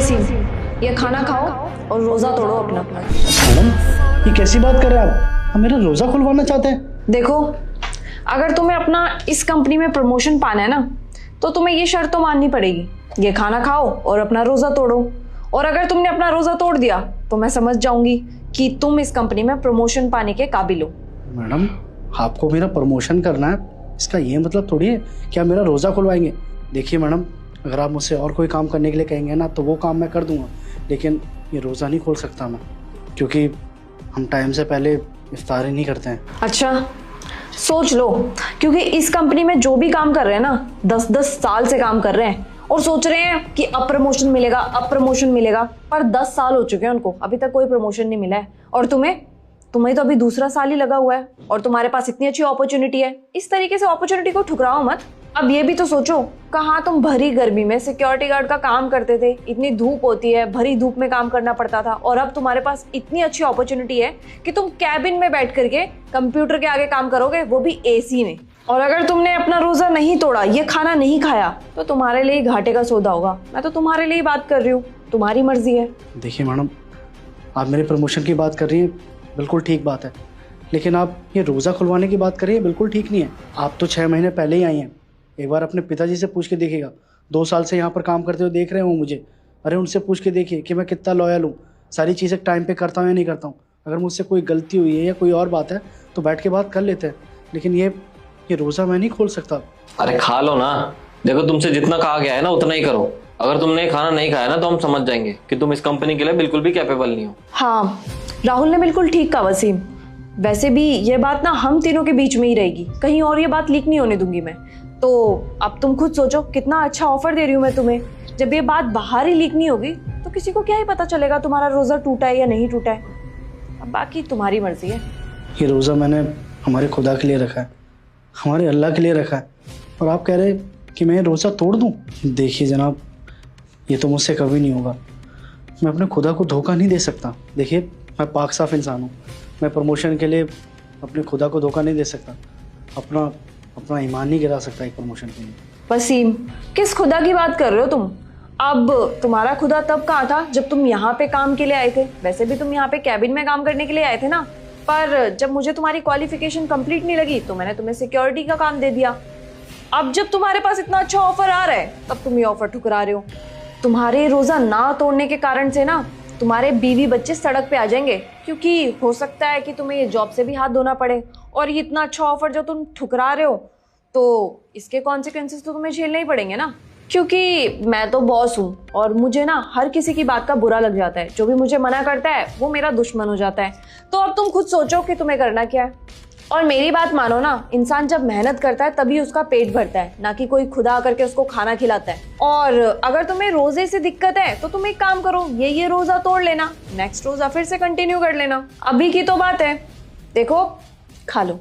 वसीम, ये खाना खाओ और रोजा तोड़ो अपना। मैडम ये कैसी बात कर रहे हैं आप? हम मेरा रोजा खुलवाना चाहते हैं। देखो, अगर तुम्हें अपना इस कंपनी में प्रमोशन पाना है ना, तो तुम्हें ये शर्त तो माननी पड़ेगी, ये खाना खाओ और अपना रोजा तोड़ो। और अगर तुमने अपना रोजा तोड़ दिया तो मैं समझ जाऊंगी कि तुम इस कंपनी में प्रमोशन पाने के काबिल हो। मैडम आपको मेरा प्रमोशन करना है, इसका ये मतलब थोड़ी है कि आप मेरा रोजा खुलवाएंगे। देखिए मैडम, अगर आप मुझसे और कोई काम करने के लिए कहेंगे ना तो वो काम मैं कर दूंगा, लेकिन ये रोज़ा नहीं खोल सकता मैं, क्योंकि हम टाइम से पहले इफ्तार ही नहीं करते हैं। अच्छा, सोच लो, क्योंकि इस कंपनी में जो भी काम कर रहे हैं ना 10-10 साल से काम कर रहे हैं और सोच रहे हैं कि अब प्रमोशन मिलेगा, अब प्रमोशन मिलेगा, पर 10 साल हो चुके हैं उनको, अभी तक कोई प्रमोशन नहीं मिला है। और तुम्हें तो अभी दूसरा साल ही लगा हुआ है और तुम्हारे पास इतनी अच्छी अपॉर्चुनिटी है। इस तरीके से अपॉर्चुनिटी को ठुकराओ मत। अब ये भी तो सोचो, कहाँ तुम भरी गर्मी में सिक्योरिटी गार्ड का काम करते थे, इतनी धूप होती है, भरी धूप में काम करना पड़ता था, और अब तुम्हारे पास इतनी अच्छी अपॉर्चुनिटी है कि तुम कैबिन में बैठ करके कंप्यूटर के आगे काम करोगे, वो भी एसी में। और अगर तुमने अपना रोजा नहीं तोड़ा, ये खाना नहीं खाया, तो तुम्हारे लिए घाटे का सौदा होगा। मैं तो तुम्हारे लिए बात कर रही हूँ, तुम्हारी मर्जी है। देखिए मैडम, आप मेरे प्रमोशन की बात कर रही हैं, बिल्कुल ठीक बात है, लेकिन आप ये रोज़ा खुलवाने की बात कर रही हैं, बिल्कुल ठीक नहीं है। आप तो 6 महीने पहले ही आई हैं, एक बार अपने पिताजी से पूछ के देखिएगा। 2 साल से यहाँ पर काम करते हुए देख रहे हो मुझे, अरे उनसे पूछ के देखिए कि मैं कितना लॉयल हूँ, सारी चीज़ें टाइम पे करता हूँ या नहीं करता हूँ। अगर मुझसे कोई गलती हुई है या कोई और बात है तो बैठ के बात कर लेते हैं, लेकिन ये रोज़ा मैं नहीं खोल सकता। अरे खा लो ना, देखो तुमसे जितना कहा गया है ना उतना ही करो। अगर तुमने खाना नहीं खाया ना तो हम समझ जाएंगे कि तुम इस कंपनी के लिए बिल्कुल भी कैपेबल नहीं हो। हाँ, राहुल ने बिल्कुल ठीक कहा वसीम। वैसे भी ये बात ना हम तीनों के बीच में ही रहेगी, कहीं और ये बात लीक नहीं होने दूंगी मैं। तो अब तुम खुद सोचो, कितना अच्छा ऑफर दे रही हूँ मैं तुम्हें। जब ये बात बाहर ही लीक नहीं होगी तो किसी को क्या ही पता चलेगा तुम्हारा रोजा टूटा है या नहीं टूटा है। अब बाकी तुम्हारी मर्जी है। ये रोज़ा मैंने हमारे खुदा के लिए रखा है, हमारे अल्लाह के लिए रखा है, और आप कह रहे कि मैं रोज़ा तोड़ दूँ? देखिए जनाब, ये तो मुझसे कभी नहीं होगा। मैं अपने खुदा को धोखा नहीं दे सकता। देखिए मैं पाक साफ इंसान हूँ, मैं प्रमोशन के लिए अपने खुदा को धोखा नहीं दे सकता, अपना ईमान नहीं गिरा सकता एक प्रमोशन के लिए। वसीम, किस खुदा की बात कर रहे हो तुम? अब तुम्हारा खुदा तब कहाँ था जब तुम यहाँ पे काम के लिए आए थे। वैसे भी तुम यहाँ पे कैबिन में काम करने के लिए आए थे ना, पर जब मुझे तुम्हारी क्वालिफिकेशन कंप्लीट नहीं लगी तो मैंने तुम्हें सिक्योरिटी का काम दे दिया। अब जब तुम्हारे पास इतना अच्छा ऑफर आ रहा है तब तुम ये ऑफर ठुकरा रहे हो। तुम्हारे रोजा ना तोड़ने के कारण से ना तुम्हारे बीवी बच्चे सड़क पे आ जाएंगे, क्योंकि हो सकता है कि तुम्हें ये जॉब से भी हाथ धोना पड़े। और ये इतना अच्छा ऑफर जो तुम ठुकरा रहे हो तो इसके कॉन्सिक्वेंसेस तो तुम्हें झेलने ही पड़ेंगे ना, क्योंकि मैं तो बॉस हूँ और मुझे ना हर किसी की बात का बुरा लग जाता है। जो भी मुझे मना करता है वो मेरा दुश्मन हो जाता है। तो अब तुम खुद सोचो कि तुम्हें करना क्या है। और मेरी बात मानो ना, इंसान जब मेहनत करता है तभी उसका पेट भरता है, ना कि कोई खुदा करके उसको खाना खिलाता है। और अगर तुम्हें रोजे से दिक्कत है तो तुम एक काम करो, ये रोजा तोड़ लेना, नेक्स्ट रोजा फिर से कंटिन्यू कर लेना। अभी की तो बात है, देखो खा लो,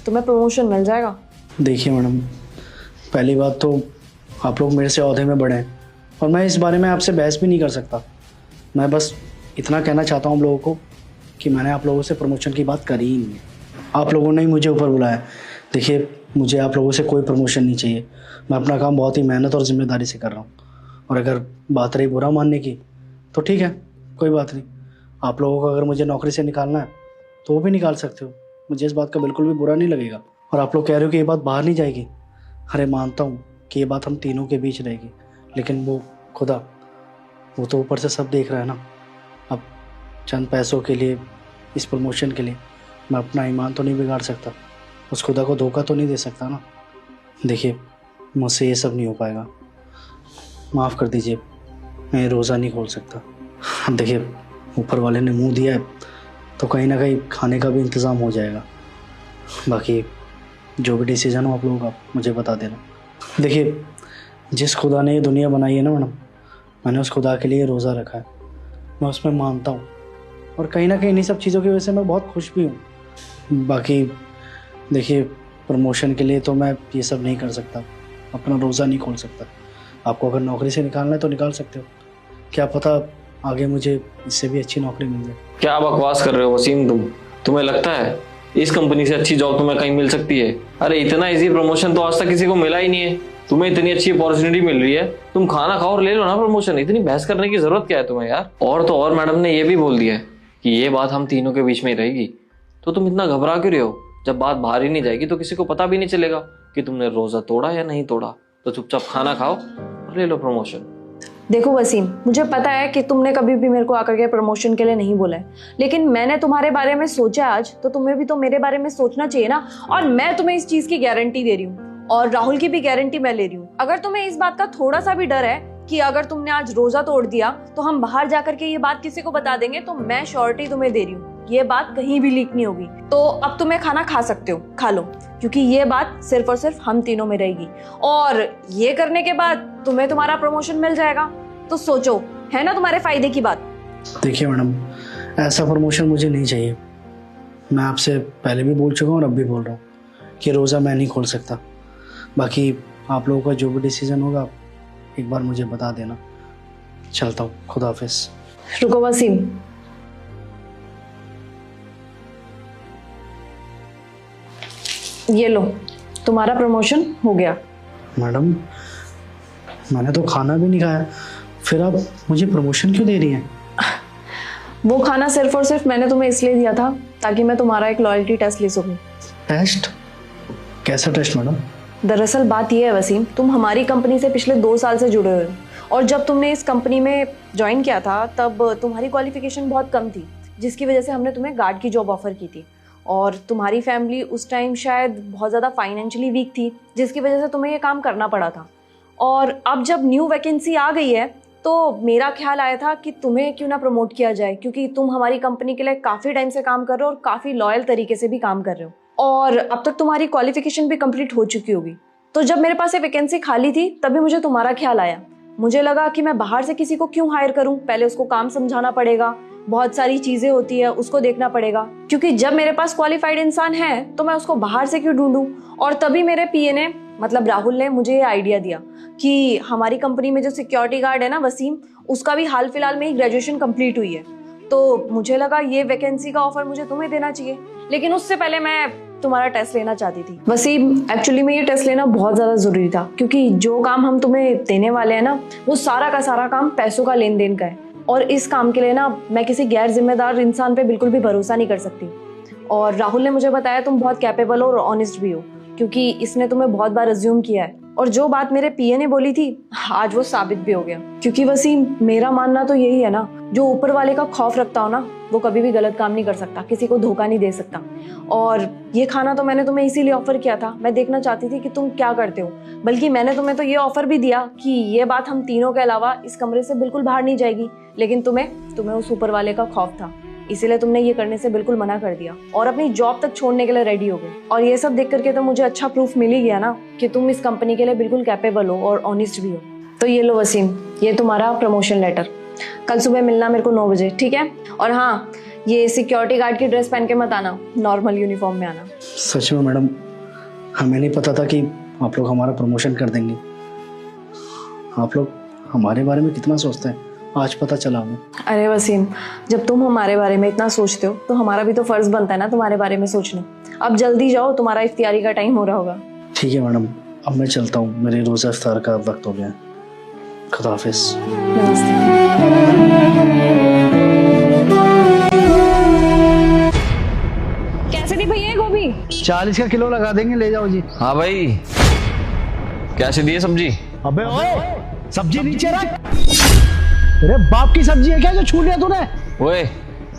तुम्हें प्रमोशन मिल जाएगा। देखिए मैडम, पहली बात तो आप लोग मेरे से ओहदे में बड़े हैं और मैं इस बारे में आपसे बहस भी नहीं कर सकता। मैं बस इतना कहना चाहता हूँ आप लोगों को कि मैंने आप लोगों से प्रमोशन की बात करी ही नहीं है, आप लोगों ने ही मुझे ऊपर बुलाया। देखिए मुझे आप लोगों से कोई प्रमोशन नहीं चाहिए, मैं अपना काम बहुत ही मेहनत और ज़िम्मेदारी से कर रहा हूँ। और अगर बात रही बुरा मानने की तो ठीक है, कोई बात नहीं। आप लोगों को अगर मुझे नौकरी से निकालना है तो वो भी निकाल सकते हो, मुझे इस बात का बिल्कुल भी बुरा नहीं लगेगा। और आप लोग कह रहे हो कि ये बात बाहर नहीं जाएगी, अरे मानता हूँ कि ये बात हम तीनों के बीच रहेगी, लेकिन वो खुदा, वो तो ऊपर से सब देख रहा है ना। अब चंद पैसों के लिए, इस प्रमोशन के लिए मैं अपना ईमान तो नहीं बिगाड़ सकता, उस खुदा को धोखा तो नहीं दे सकता ना। देखिए मुझसे ये सब नहीं हो पाएगा, माफ़ कर दीजिए, मैं रोज़ा नहीं खोल सकता। देखिए ऊपर वाले ने मुंह दिया है तो कहीं ना कहीं खाने का भी इंतज़ाम हो जाएगा। बाकी जो भी डिसीजन हो आप लोगों का मुझे बता देना। देखिए जिस खुदा ने ये दुनिया बनाई है ना मैडम, मैंने उस खुदा के लिए रोज़ा रखा है, मैं उसमें मानता हूँ और कहीं ना कहीं इन्हीं सब चीज़ों की वजह से मैं बहुत खुश भी हूँ। बाकी देखिए प्रमोशन के लिए तो मैं ये सब नहीं कर सकता, अपना रोज़ा नहीं खोल सकता। आपको अगर नौकरी से निकालना है तो निकाल सकते हो, क्या पता आगे मुझे इससे भी अच्छी नौकरी मिल जाए। क्या बकवास कर रहे हो वसीम, तुम्हें लगता है इस कंपनी से अच्छी जॉब तुम्हें कहीं मिल सकती है? अरे इतना इजी प्रमोशन तो आज तक किसी को मिला ही नहीं है। तुम्हें इतनी अच्छी अपॉर्चुनिटी मिल रही है, तुम खाना खाओ और ले लो ना प्रमोशन। इतनी बहस करने की जरूरत क्या है तुम्हें यार। और तो और मैडम ने ये भी बोल दिया है कि ये बात हम तीनों के बीच में ही रहेगी। तो तुम इतना घबरा क्यों रहे हो? जब बात बाहर ही नहीं जाएगी तो किसी को पता भी नहीं चलेगा कि तुमने रोजा तोड़ा या नहीं तोड़ा। तो चुपचाप खाना खाओ और ले लो प्रमोशन। देखो वसीम, मुझे पता है कि तुमने कभी भी मेरे को आकर के प्रमोशन के लिए नहीं बोला है, लेकिन मैंने तुम्हारे बारे में सोचा आज, तो तुम्हें भी तो मेरे बारे में सोचना चाहिए ना। और मैं तुम्हें इस चीज की गारंटी दे रही हूँ और राहुल की भी गारंटी मैं ले रही हूँ। अगर तुम्हें इस बात का थोड़ा सा भी डर है कि अगर तुमने आज रोजा तोड़ दिया तो हम बाहर जाकर के ये बात किसी को बता देंगे, तो मैं श्योरिटी तुम्हें दे रही हूँ ये बात कहीं भी लीक नहीं होगी। तो अब तुम्हें खाना खा सकते हो, खा लो, क्योंकि ये बात सिर्फ और सिर्फ हम तीनों में रहेगी। और ये करने के बाद तुम्हें तुम्हारा प्रमोशन मिल जाएगा। तो सोचो, है ना तुम्हारे फायदे की बात। देखिए मैडम, ऐसा प्रमोशन मुझे नहीं चाहिए। मैं आपसे पहले भी बोल चुका हूँ और अब भी बोल रहा हूँ कि रोज़ा मैं नहीं खोल सकता। बाकी आप लोगों का जो भी डिसीजन होगा एक बार मुझे बता देना। चलता हूँ, खुदा हाफिज। रुको वसीम, ये लो, तुम्हारा प्रमोशन हो गया। मैडम, मैंने तो खाना भी नहीं खाया, फिर आप मुझे प्रमोशन क्यों दे रही हैं? वो खाना सिर्फ और सिर्फ मैंने तुम्हें इसलिए दिया था ताकि मैं तुम्हारा एक लॉयल्टी टेस्ट ले सकूं। टेस्ट? कैसा टेस्ट मैडम? दरअसल बात यह है वसीम, तुम हमारी कंपनी से पिछले 2 साल से जुड़े हुए हो और जब तुमने इस कंपनी में ज्वाइन किया था तब तुम्हारी क्वालिफिकेशन बहुत कम थी, जिसकी वजह से हमने तुम्हें गार्ड की जॉब ऑफर की थी। और तुम्हारी फैमिली उस टाइम शायद बहुत ज़्यादा फाइनेंशियली वीक थी, जिसकी वजह से तुम्हें ये काम करना पड़ा था। और अब जब न्यू वैकेंसी आ गई है तो मेरा ख्याल आया था कि तुम्हें क्यों ना प्रमोट किया जाए, क्योंकि तुम हमारी कंपनी के लिए काफ़ी टाइम से काम कर रहे हो और काफ़ी लॉयल तरीके से भी काम कर रहे हो और अब तक तुम्हारी क्वालिफिकेशन भी कंप्लीट हो चुकी होगी। तो जब मेरे पास ये वैकेंसी खाली थी तभी मुझे तुम्हारा ख्याल आया। मुझे लगा कि मैं बाहर से किसी को क्यों हायर करूं, पहले उसको काम समझाना पड़ेगा, बहुत सारी चीजें होती है, उसको देखना पड़ेगा, क्योंकि जब मेरे पास क्वालिफाइड इंसान है तो मैं उसको बाहर से क्यों ढूंढूं। और तभी मेरे पीए ने, मतलब राहुल ने, मुझे ये आइडिया दिया कि हमारी कंपनी में जो सिक्योरिटी गार्ड है ना वसीम, उसका भी हाल फिलहाल में ही ग्रेजुएशन कंप्लीट हुई है। तो मुझे लगा ये वैकेंसी का ऑफर मुझे तुम्हें देना चाहिए, लेकिन उससे पहले मैं तुम्हारा टेस्ट लेना चाहती थी। वसीम, एक्चुअली में ये टेस्ट लेना बहुत ज़्यादा ज़रूरी था, क्योंकि जो काम हम तुम्हें देने वाले हैं ना, वो सारा का सारा काम पैसों का लेन देन का है और इस काम के लिए ना मैं किसी गैर जिम्मेदार इंसान पे बिल्कुल भी भरोसा नहीं कर सकती। और राहुल ने मुझे बताया तुम बहुत कैपेबल और ऑनेस्ट भी हो, क्योंकि इसने तुम्हें बहुत बार अज्यूम किया है और जो बात मेरे पीए ने बोली थी आज वो साबित भी हो गया। क्योंकि वसीम, मेरा मानना तो यही है ना, जो ऊपर वाले का खौफ रखता हो ना वो कभी भी गलत काम नहीं कर सकता, किसी को धोखा नहीं दे सकता। और ये खाना तो मैंने तुम्हें इसीलिए ऑफर किया था, मैं देखना चाहती थी कि तुम क्या करते हो। बल्कि मैंने तुम्हें तो ये ऑफर भी दिया कि ये बात हम तीनों के अलावा इस कमरे से बिल्कुल बाहर नहीं जाएगी, लेकिन तुम्हें उस ऊपर वाले का खौफ था, इसीलिए तुमने ये करने से बिल्कुल मना कर दिया और अपनी जॉब तक छोड़ने के लिए रेडी हो गए। और ये सब देख करके तो मुझे अच्छा प्रूफ मिल ही गया ना कि तुम इस कंपनी के लिए बिल्कुल कैपेबल हो और ऑनेस्ट भी हो। तो ये लो वसीम, ये तुम्हारा प्रमोशन लेटर। कल सुबह मिलना मेरे को 9 बजे, ठीक है? और हाँ, ये सिक्योरिटी गार्ड की ड्रेस पहन के मत आना, नॉर्मल यूनिफॉर्म में आना। सच में मैडम, हमें नहीं पता था कि आप लोग हमारा प्रमोशन कर देंगे। आप लोग हमारे बारे में कितना सोचते हैं, आज पता चला हमें। अरे वसीम, जब तुम हमारे बारे में इतना सोचते हो तो हमारा भी तो फर्ज बनता है ना तुम्हारे बारे में सोचना। अब जल्दी जाओ, तुम्हारा इफ्तियारी का टाइम हो रहा होगा। ठीक है मैडम, अब मैं चलता हूँ, मेरे रोज़ा इफ्तार का वक्त हो गया है। खुदा हाफिज। कैसे दी भैया गोभी? 40 का किलो लगा देंगे, ले जाओ जी। हाँ भाई, कैसे दिए सब्जी? अबे ओए, सब्जी नीचे रख। तेरे बाप की सब्जी है क्या जो छू लिया तूने? ओए,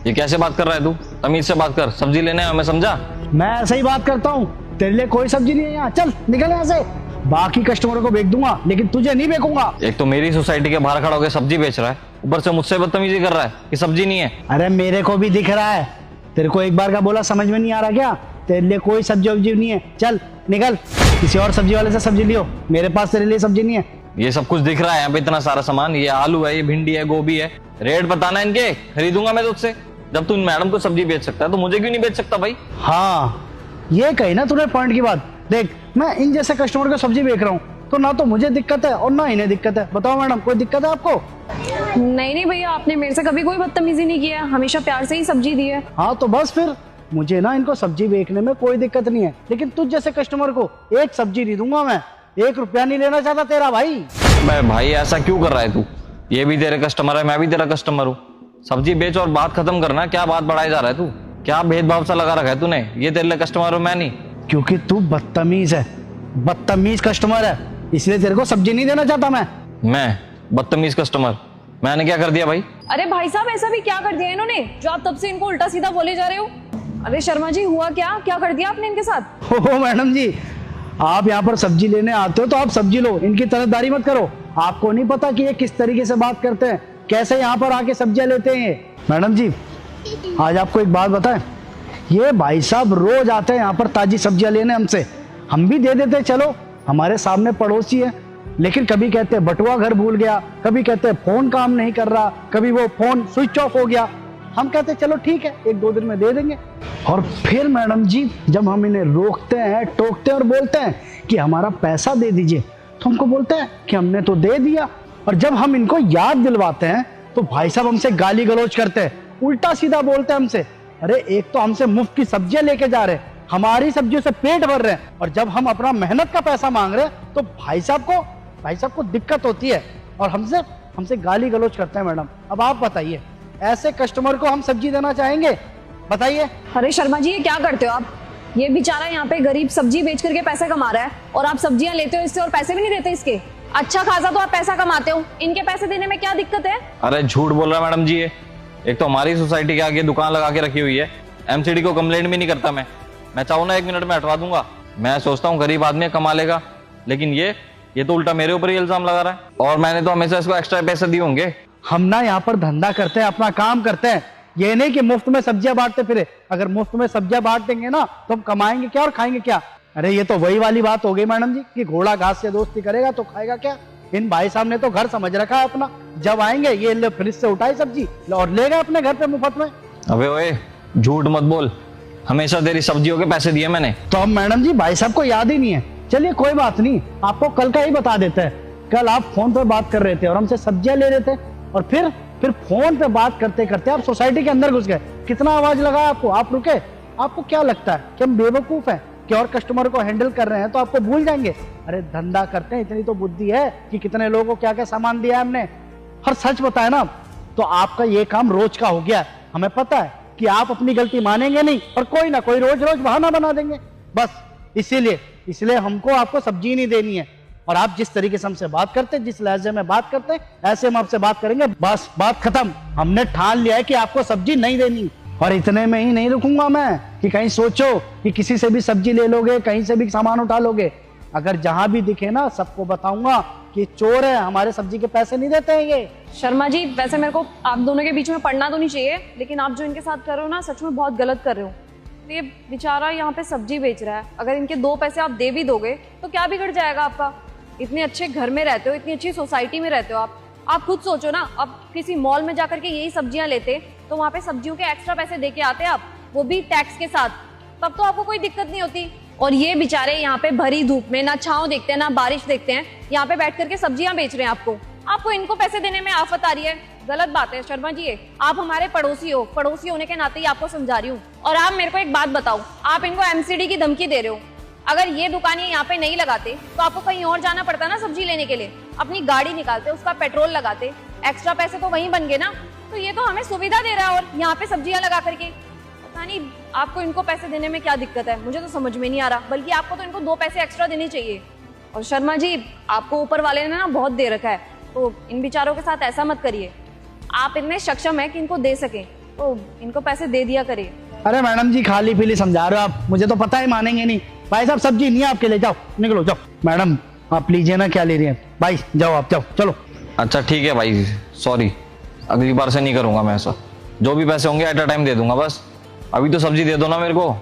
ये कैसे बात कर रहा है तू? तमीज से बात कर, सब्जी लेने हमें समझा? मैं ऐसे ही बात करता हूँ, तेरे लिए कोई सब्जी नहीं है यहाँ, चल निकल यहाँ से। बाकी कस्टमरों को बेच दूंगा लेकिन तुझे नहीं बेचूंगा। एक तो मेरी सोसाइटी के बाहर खड़ा होकर सब्जी बेच रहा है, ऊपर से मुझसे बदतमीजी कर रहा है कि सब्जी नहीं है। अरे मेरे को भी दिख रहा है, तेरे को एक बार का बोला समझ में नहीं आ रहा क्या? तेरे लिए कोई सब्जी वब्जी नहीं है, चल निकल, किसी और सब्जी वाले से सब्जी लियो, मेरे पास तेरे लिए सब्जी नहीं है। ये सब कुछ दिख रहा है यहाँ पे, इतना सारा सामान, ये आलू है, ये भिंडी है, गोभी है, रेट बताना इनके, खरीदूंगा मैं तुझसे। जब तू इन मैडम को सब्जी बेच सकता है तो मुझे क्यों नहीं बेच सकता भाई? हाँ, ये कही ना तूने पॉइंट की बात। देख, मैं इन जैसे कस्टमर को सब्जी बेच रहा हूँ तो ना तो मुझे दिक्कत है और ना इन्हें दिक्कत है। बताओ मैडम, कोई दिक्कत है आपको? नहीं भैया, आपने मेरे से कभी कोई बदतमीजी नहीं किया, हमेशा प्यार से ही सब्जी दी है। हाँ तो बस फिर, मुझे ना इनको सब्जी बेचने में कोई दिक्कत नहीं है, लेकिन तुझ जैसे कस्टमर को एक सब्जी नहीं दूंगा मैं। 1 रुपया नहीं लेना चाहता तेरा भाई। मैं भाई ऐसा क्यों कर रहा है तू? ये भी तेरे कस्टमर है, मैं भी तेरा कस्टमर हूँ। सब्जी बेच और बात खत्म करना। क्या बात बढ़ाई जा रहा है तू? क्या भेदभाव सा लगा रखा है तूने? ये तेरे लिए कस्टमर हो, मैं नहीं। क्योंकि तू बदतमीज है, बदतमीज कस्टमर है, इसलिए तेरे को सब्जी नहीं देना चाहता मैं बदतमीज कस्टमर? मैंने क्या कर दिया भाई? अरे भाई साहब, ऐसा भी क्या कर दिया इन्होंने जो आप तब से इनको उल्टा सीधा बोले जा रहे हो? अरे शर्मा जी, हुआ क्या? क्या कर दिया आपने इनके साथ? हो मैडम जी, आप यहाँ पर सब्जी लेने आते हो तो आप सब्जी लो, इनकी तरफदारी मत करो। आपको नहीं पता कि ये किस तरीके से बात करते हैं, कैसे यहाँ पर आके सब्जियां लेते हैं ये। मैडम जी, आज आपको एक बात बताएं, ये भाई साहब रोज आते हैं यहाँ पर ताजी सब्जियां लेने हमसे। हम भी दे देते, चलो हमारे सामने पड़ोसी है, लेकिन कभी कहते हैं बटुआ घर भूल गया, कभी कहते हैं फोन काम नहीं कर रहा, कभी वो फोन स्विच ऑफ हो गया। हम कहते हैं चलो ठीक है, 1-2 दिन में दे देंगे। और फिर मैडम जी, जब हम इन्हें रोकते हैं, टोकते हैं और बोलते हैं कि हमारा पैसा दे दीजिए, तो हमको बोलते हैं कि हमने तो दे दिया। और जब हम इनको याद दिलवाते हैं तो भाई साहब हमसे गाली गलौज करते हैं, उल्टा सीधा बोलते हैं हमसे। अरे एक तो हमसे मुफ्त की सब्जियां लेके जा रहे हैं, हमारी सब्जियों से पेट भर रहे हैं, और जब हम अपना मेहनत का पैसा मांग रहे हैं तो भाई साहब को दिक्कत होती है और हमसे गाली गलौज करते हैं। मैडम, अब आप बताइए, ऐसे कस्टमर को हम सब्जी देना चाहेंगे? बताइए। अरे शर्मा जी, ये क्या करते हो आप? ये बेचारा यहाँ पे गरीब सब्जी बेच करके पैसे कमा रहा है और आप सब्जियां लेते हो इससे और पैसे भी नहीं देते इसके। अच्छा खासा तो आप पैसा कमाते हो, इनके पैसे देने में क्या दिक्कत है? अरे झूठ बोल रहा है मैडम जी ये। एक तो हमारी सोसाइटी के आगे दुकान लगा के रखी हुई है, एमसीडी को कंप्लेंट भी नहीं करता। मैं चाहूँ ना 1 मिनट में हटवा दूंगा। मैं सोचता हूँ गरीब आदमी कमा लेगा, लेकिन ये तो उल्टा मेरे ऊपर ही इल्जाम लगा रहा है। और मैंने तो हमेशा इसको एक्स्ट्रा पैसे दिए होंगे। हम ना यहाँ पर धंधा करते हैं, अपना काम करते हैं, ये नहीं कि मुफ्त में सब्जियां बांटते फिरे। अगर मुफ्त में सब्जियां बांट देंगे ना तो हम कमाएंगे क्या और खाएंगे क्या? अरे ये तो वही वाली बात हो गई मैडम जी कि घोड़ा घास से दोस्ती करेगा तो खाएगा क्या। इन भाई साहब ने तो घर समझ रखा है अपना, जब आएंगे ये ले फ्रिज से उठाई सब्जी और ले गए अपने घर पे मुफ्त में। अबे ओए, झूठ मत बोल, हमेशा तेरी सब्जियों के पैसे दिए मैंने। तो अब मैडम जी भाई साहब को याद ही नहीं है। चलिए कोई बात नहीं, आपको कल का ही बता देते हैं। कल आप फोन पर बात कर रहे थे और हमसे सब्जियां ले रहे थे, और फिर फोन पे बात करते करते आप सोसाइटी के अंदर घुस गए। कितना आवाज लगा आपको, आप रुके। आपको क्या लगता है कि हम बेवकूफ हैं कि और कस्टमर को हैंडल कर रहे हैं तो आपको भूल जाएंगे? अरे धंधा करते हैं, इतनी तो बुद्धि है कि कितने लोगों को क्या क्या सामान दिया है हमने। हर सच बताए ना तो आपका ये काम रोज का हो गया है। हमें पता है कि आप अपनी गलती मानेंगे नहीं और कोई ना कोई रोज रोज बहाना बना देंगे। बस इसलिए हमको आपको सब्जी नहीं देनी है। और आप जिस तरीके से हमसे बात करते हैं, जिस लहजे में बात करते हैं, ऐसे हम आपसे बात करेंगे। बस बात खत्म। हमने ठान लिया है कि आपको सब्जी नहीं देनी। और इतने में ही नहीं रुकूंगा मैं कि कहीं सोचो कि किसी से भी सब्जी ले लोगे, कहीं से भी सामान उठा लोगे। अगर जहां भी दिखे ना, सबको बताऊंगा कि चोर है, हमारे सब्जी के पैसे नहीं देते हैं ये। शर्मा जी, वैसे मेरे को आप दोनों के बीच में पढ़ना तो नहीं चाहिए, लेकिन आप जो इनके साथ कर रहे हो ना, सच में बहुत गलत कर रहे हो। ये बेचारा यहाँ पे सब्जी बेच रहा है, अगर इनके 2 पैसे आप दे भी दोगे तो क्या बिगड़ जाएगा आपका? इतने अच्छे घर में रहते हो, इतनी अच्छी सोसाइटी में रहते हो आप खुद सोचो ना। अब किसी मॉल में जाकर के यही सब्जियां लेते तो वहाँ पे सब्जियों के एक्स्ट्रा पैसे दे के आते आप, वो भी टैक्स के साथ, तब तो आपको कोई दिक्कत नहीं होती। और ये बेचारे यहाँ पे भरी धूप में ना छांव देखते हैं ना बारिश देखते हैं, यहाँ पे बैठ करके सब्जियां बेच रहे हैं। आपको इनको पैसे देने में आफत आ रही है, गलत बात है शर्मा जी। आप हमारे पड़ोसी हो, पड़ोसी होने के नाते ही आपको समझा रही हूँ। और आप मेरे को एक बात बताओ, आप इनको एमसीडी की धमकी दे रहे हो। अगर ये दुकान यहाँ पे नहीं लगाते तो आपको कहीं और जाना पड़ता ना सब्जी लेने के लिए, अपनी गाड़ी निकालते, उसका पेट्रोल लगाते, एक्स्ट्रा पैसे तो वहीं बन गए ना। तो ये तो हमें सुविधा दे रहा है और यहाँ पे सब्जियां लगा करके, पता नहीं आपको इनको पैसे देने में क्या दिक्कत है, मुझे तो समझ में नहीं आ रहा। बल्कि आपको तो इनको 2 पैसे एक्स्ट्रा देने चाहिए। और शर्मा जी, आपको ऊपर वाले ने ना बहुत दे रखा है, तो इन बेचारों के साथ ऐसा मत करिए। आप इतने सक्षम है कि इनको दे सके तो इनको पैसे दे दिया करिए। अरे मैडम जी, खाली पीली समझा रहे हो आप, मुझे तो पता है मानेंगे नहीं। भाई साहब सब्जी नहीं है आपके लिए, जाओ निकलो जाओ। मैडम आप लीजिए ना, क्या ले रही हैं? भाई जाओ, आप जाओ, चलो। अच्छा ठीक है भाई, सॉरी, अगली बार से नहीं करूंगा मैं ऐसा। जो भी पैसे होंगे एट अ टाइम दे दूंगा बस। अभी तो सब्जी दे दो ना मेरे को,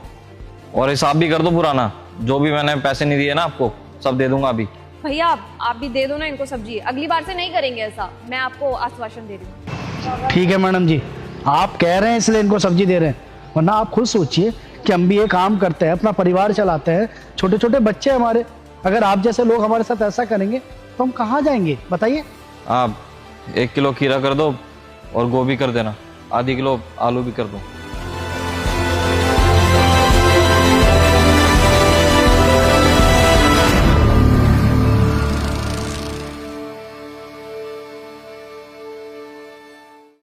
और हिसाब भी कर दो पुराना, जो भी मैंने पैसे नहीं दिए ना आपको, सब दे दूंगा अभी। भैया आप भी दे दो ना इनको सब्जी, अगली बार से नहीं करेंगे ऐसा, मैं आपको आश्वासन दे रही हूँ। ठीक है मैडम जी, आप कह रहे हैं इसलिए इनको सब्जी दे रहे हैं, वरना आप खुद सोचिए कि हम भी ये काम करते हैं, अपना परिवार चलाते हैं, छोटे छोटे बच्चे हमारे। अगर आप जैसे लोग हमारे साथ ऐसा करेंगे तो हम कहाँ जाएंगे बताइए? आप 1 किलो खीरा कर दो और गोभी कर देना, आधी किलो आलू भी कर दो।